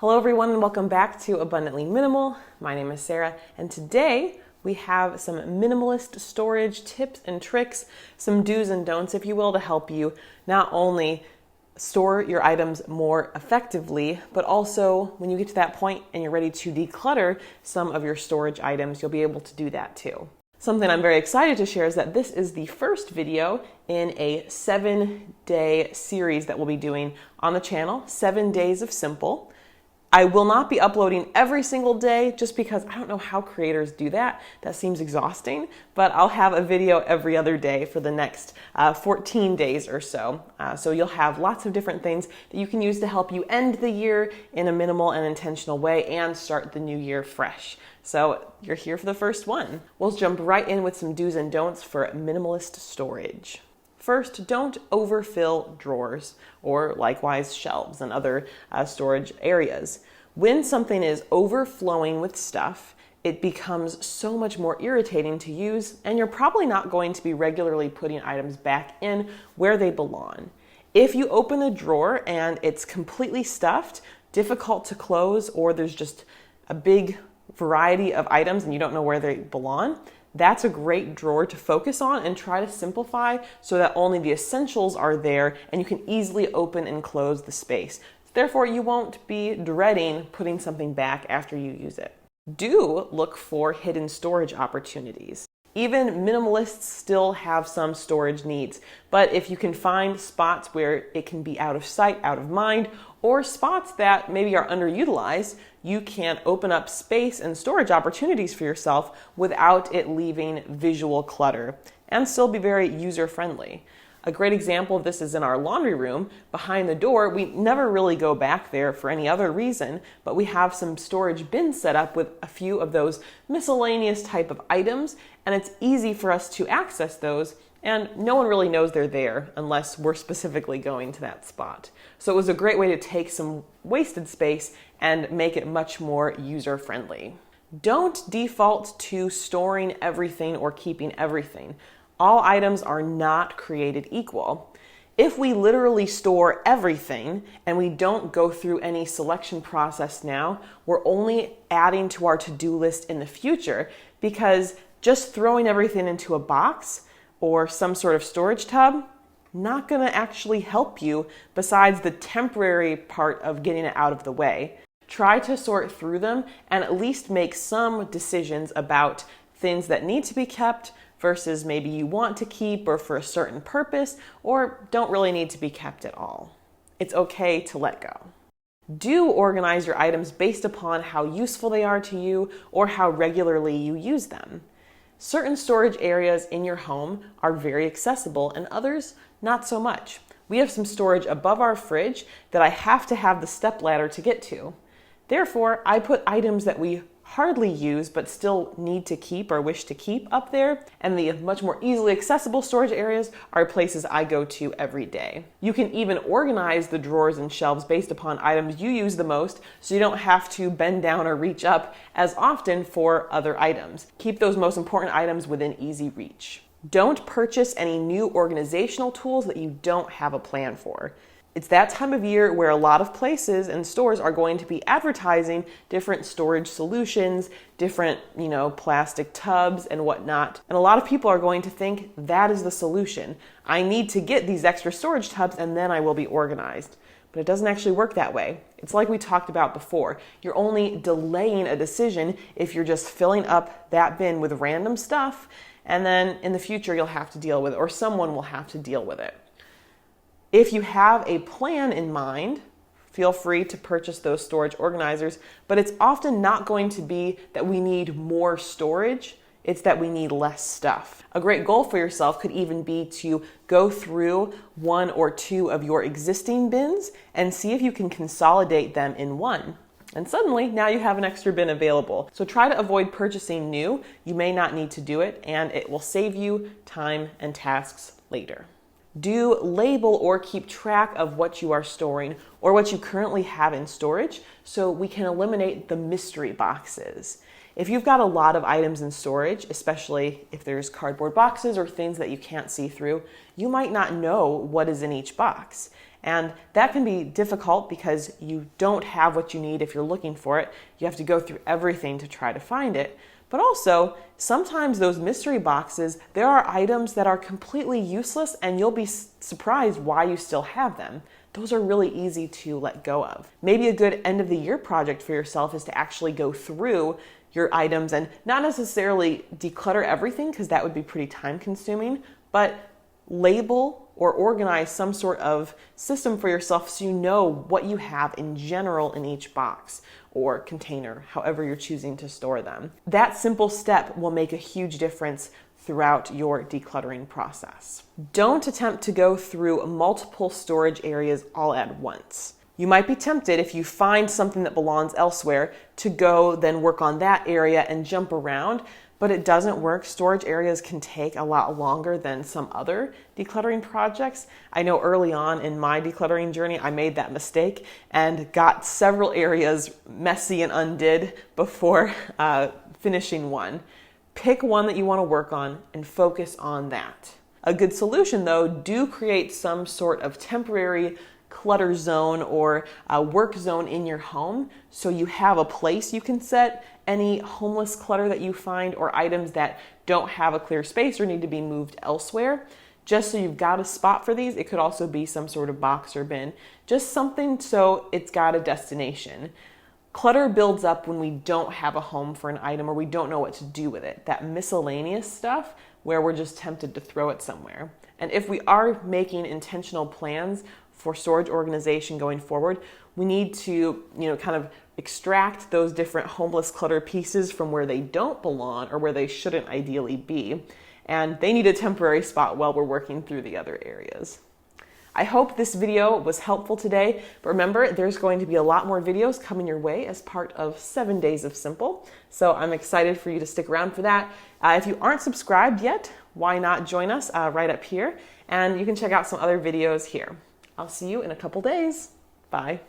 Hello everyone and welcome back to Abundantly Minimal. My name is Sarah and today we have some minimalist storage tips and tricks, some do's and don'ts if you will, to help you not only store your items more effectively, but also when you get to that point and you're ready to declutter some of your storage items, you'll be able to do that too. Something I'm very excited to share is that this is the first video in a 7-day series that we'll be doing on the channel, 7 Days of Simple. I will not be uploading every single day just because I don't know how creators do that. That seems exhausting, but I'll have a video every other day for the next 14 days or so. So you'll have lots of different things that you can use to help you end the year in a minimal and intentional way and start the new year fresh. So you're here for the first one. We'll jump right in with some do's and don'ts for minimalist storage. First, don't overfill drawers or likewise shelves and other storage areas. When something is overflowing with stuff, it becomes so much more irritating to use, and you're probably not going to be regularly putting items back in where they belong. If you open a drawer and it's completely stuffed, difficult to close, or there's just a big variety of items and you don't know where they belong, that's a great drawer to focus on and try to simplify so that only the essentials are there and you can easily open and close the space. Therefore, you won't be dreading putting something back after you use it. Do look for hidden storage opportunities. Even minimalists still have some storage needs, but if you can find spots where it can be out of sight, out of mind, or spots that maybe are underutilized, you can open up space and storage opportunities for yourself without it leaving visual clutter and still be very user-friendly. A great example of this is in our laundry room. Behind the door, we never really go back there for any other reason, but we have some storage bins set up with a few of those miscellaneous type of items, and it's easy for us to access those, and no one really knows they're there unless we're specifically going to that spot. So it was a great way to take some wasted space and make it much more user-friendly. Don't default to storing everything or keeping everything. All items are not created equal. If we literally store everything and we don't go through any selection process now, we're only adding to our to-do list in the future, because just throwing everything into a box or some sort of storage tub, not gonna actually help you besides the temporary part of getting it out of the way. Try to sort through them and at least make some decisions about things that need to be kept versus maybe you want to keep or for a certain purpose or don't really need to be kept at all. It's okay to let go. Do organize your items based upon how useful they are to you or how regularly you use them. Certain storage areas in your home are very accessible and others not so much. We have some storage above our fridge that I have to have the stepladder to get to. Therefore, I put items that we hardly use but still need to keep or wish to keep up there, and the much more easily accessible storage areas are places I go to every day. You can even organize the drawers and shelves based upon items you use the most, so you don't have to bend down or reach up as often for other items. Keep those most important items within easy reach. Don't purchase any new organizational tools that you don't have a plan for. It's that time of year where a lot of places and stores are going to be advertising different storage solutions, different, plastic tubs and whatnot. And a lot of people are going to think that is the solution. I need to get these extra storage tubs and then I will be organized. But it doesn't actually work that way. It's like we talked about before. You're only delaying a decision if you're just filling up that bin with random stuff, and then in the future you'll have to deal with it, or someone will have to deal with it. If you have a plan in mind, feel free to purchase those storage organizers, but it's often not going to be that we need more storage, it's that we need less stuff. A great goal for yourself could even be to go through 1 or 2 of your existing bins and see if you can consolidate them in one. And suddenly, now you have an extra bin available. So try to avoid purchasing new. You may not need to do it, and it will save you time and tasks later. Do label or keep track of what you are storing or what you currently have in storage so we can eliminate the mystery boxes. If you've got a lot of items in storage, especially if there's cardboard boxes or things that you can't see through, you might not know what is in each box. And that can be difficult because you don't have what you need if you're looking for it. You have to go through everything to try to find it. But also, sometimes those mystery boxes, there are items that are completely useless and you'll be surprised why you still have them. Those are really easy to let go of. Maybe a good end of the year project for yourself is to actually go through your items and not necessarily declutter everything, because that would be pretty time consuming, but label or organize some sort of system for yourself so you know what you have in general in each box or container, however you're choosing to store them. That simple step will make a huge difference throughout your decluttering process. Don't attempt to go through multiple storage areas all at once. You might be tempted, if you find something that belongs elsewhere, to go then work on that area and jump around, but it doesn't work. Storage areas can take a lot longer than some other decluttering projects. I know early on in my decluttering journey, I made that mistake and got several areas messy and undid before finishing one. Pick one that you want to work on and focus on that. A good solution, though, do create some sort of temporary clutter zone or a work zone in your home so you have a place you can set any homeless clutter that you find or items that don't have a clear space or need to be moved elsewhere. Just so you've got a spot for these. It could also be some sort of box or bin. Just something so it's got a destination. Clutter builds up when we don't have a home for an item or we don't know what to do with it. That miscellaneous stuff where we're just tempted to throw it somewhere. And if we are making intentional plans for storage organization going forward, we need to, kind of extract those different homeless clutter pieces from where they don't belong or where they shouldn't ideally be. And they need a temporary spot while we're working through the other areas. I hope this video was helpful today, but remember, there's going to be a lot more videos coming your way as part of 7 Days of Simple. So I'm excited for you to stick around for that. If you aren't subscribed yet, why not join us right up here? And you can check out some other videos here. I'll see you in a couple days. Bye.